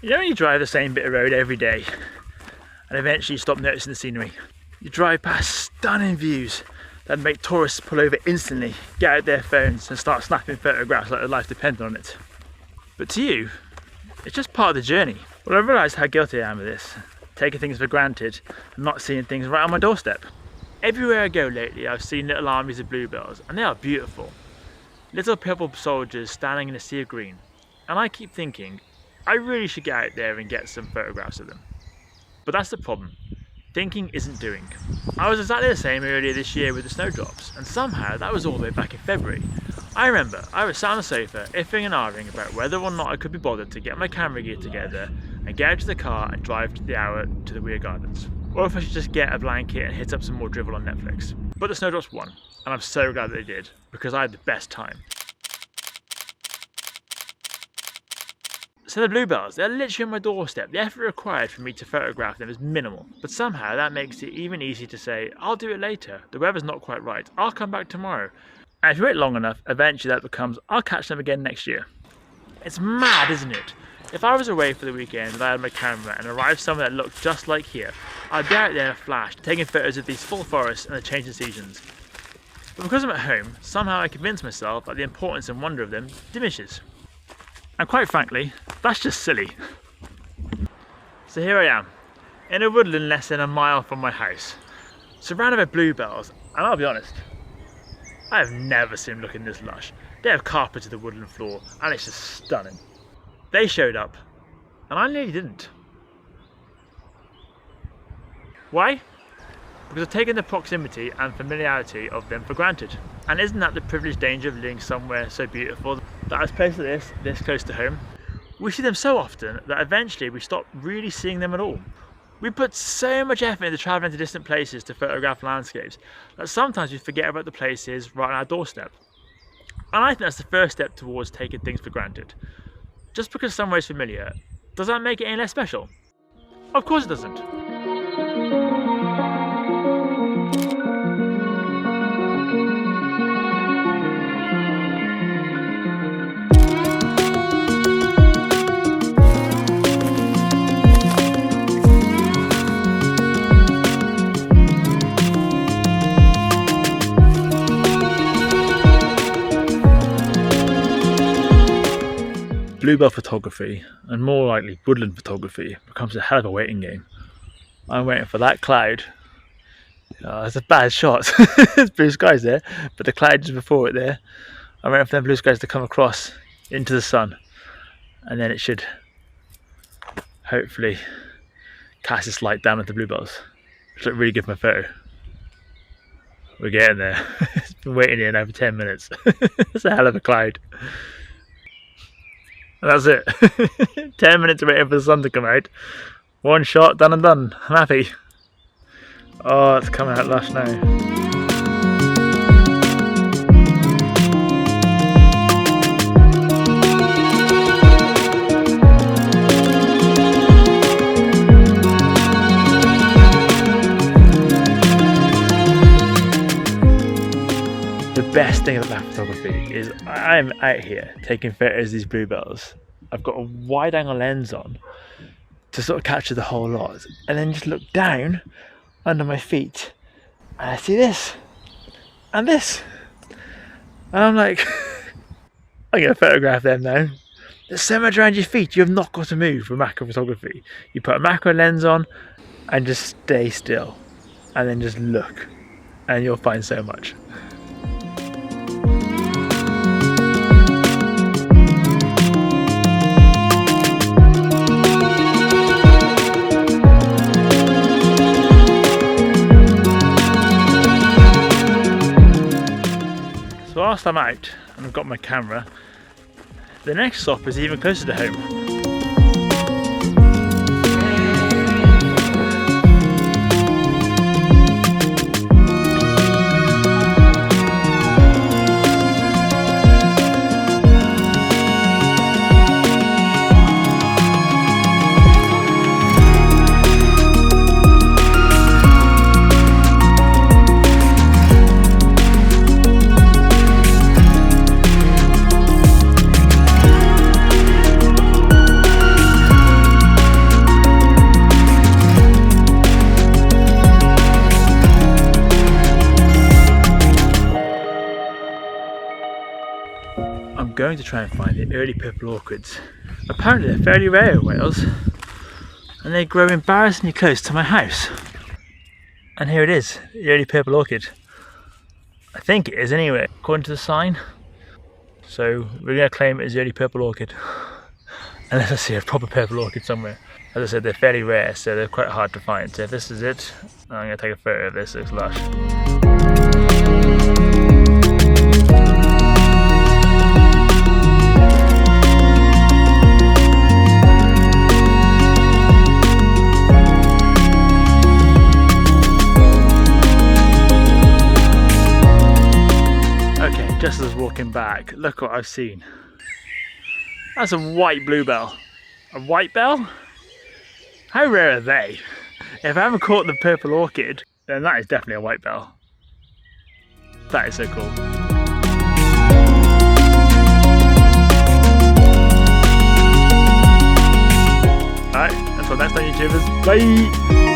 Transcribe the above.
You know when you drive the same bit of road every day and eventually you stop noticing the scenery? You drive past stunning views that make tourists pull over instantly, get out their phones and start snapping photographs like their life depended on it. But to you, it's just part of the journey. Well, I realised how guilty I am of this, taking things for granted and not seeing things right on my doorstep. Everywhere I go lately, I've seen little armies of bluebells, and they are beautiful. Little purple soldiers standing in a sea of green. And I keep thinking, I really should get out there and get some photographs of them. But that's the problem. Thinking isn't doing. I was exactly the same earlier this year with the snowdrops, and somehow that was all the way back in February. I remember I was sat on the sofa, iffing and ahhing about whether or not I could be bothered to get my camera gear together and get out to the car and drive to the hour to the Weir Gardens. Or if I should just get a blanket and hit up some more drivel on Netflix. But the snowdrops won, and I'm so glad that they did, because I had the best time. So the bluebells, they're literally on my doorstep. The effort required for me to photograph them is minimal, but somehow that makes it even easier to say, I'll do it later, the weather's not quite right, I'll come back tomorrow. And if you wait long enough, eventually that becomes, I'll catch them again next year. It's mad, isn't it? If I was away for the weekend and I had my camera and arrived somewhere that looked just like here, I'd be out there in a flash, taking photos of these full forests and the changing seasons. But because I'm at home, somehow I convince myself that the importance and wonder of them diminishes. And quite frankly, that's just silly. So here I am, in a woodland less than a mile from my house, surrounded by bluebells, and I'll be honest, I have never seen them looking this lush. They have carpeted the woodland floor, and it's just stunning. They showed up, and I nearly didn't. Why? Because I've taken the proximity and familiarity of them for granted. And isn't that the privileged danger of living somewhere so beautiful that as places like this close to home, we see them so often that eventually we stop really seeing them at all. We put so much effort into travelling to distant places to photograph landscapes that sometimes we forget about the places right on our doorstep. And I think that's the first step towards taking things for granted. Just because somewhere is familiar, does that make it any less special? Of course it doesn't. Bluebell photography, and more likely woodland photography, becomes a hell of a waiting game. I'm waiting for that cloud. It's a bad shot. There's blue skies there, but the cloud is before it there. I'm waiting for them blue skies to come across into the sun, and then it should hopefully cast its light down at the bluebells, which look really good for my photo. We're getting there. It's been waiting here now for 10 minutes. It's a hell of a cloud. And that's it. 10 minutes waiting for the sun to come out. One shot, done and done. I'm happy. Oh, it's coming out lush now. The best thing about photography is I'm out here taking photos of these bluebells. I've got a wide angle lens on to sort of capture the whole lot, and then just look down under my feet and I see this and this, and I'm like, I'm going to photograph them now. There's so much around your feet, you have not got to move for macro photography. You put a macro lens on and just stay still and then just look, and you'll find so much. So whilst I'm out and I've got my camera, the next stop is even closer to home. going to try and find the early purple orchids. Apparently they're fairly rare in Wales, and they grow embarrassingly close to my house. And here it is, the early purple orchid. I think it is anyway, according to the sign. So we're going to claim it as the early purple orchid. Unless I see a proper purple orchid somewhere. As I said, they're fairly rare, so they're quite hard to find. So if this is it, I'm going to take a photo of this. It looks lush. Okay, just as I was walking back, look what I've seen. That's a white bluebell. A white bell? How rare are they? If I haven't caught the purple orchid, then that is definitely a white bell. That is so cool. Alright, that's all next time, YouTubers. Bye!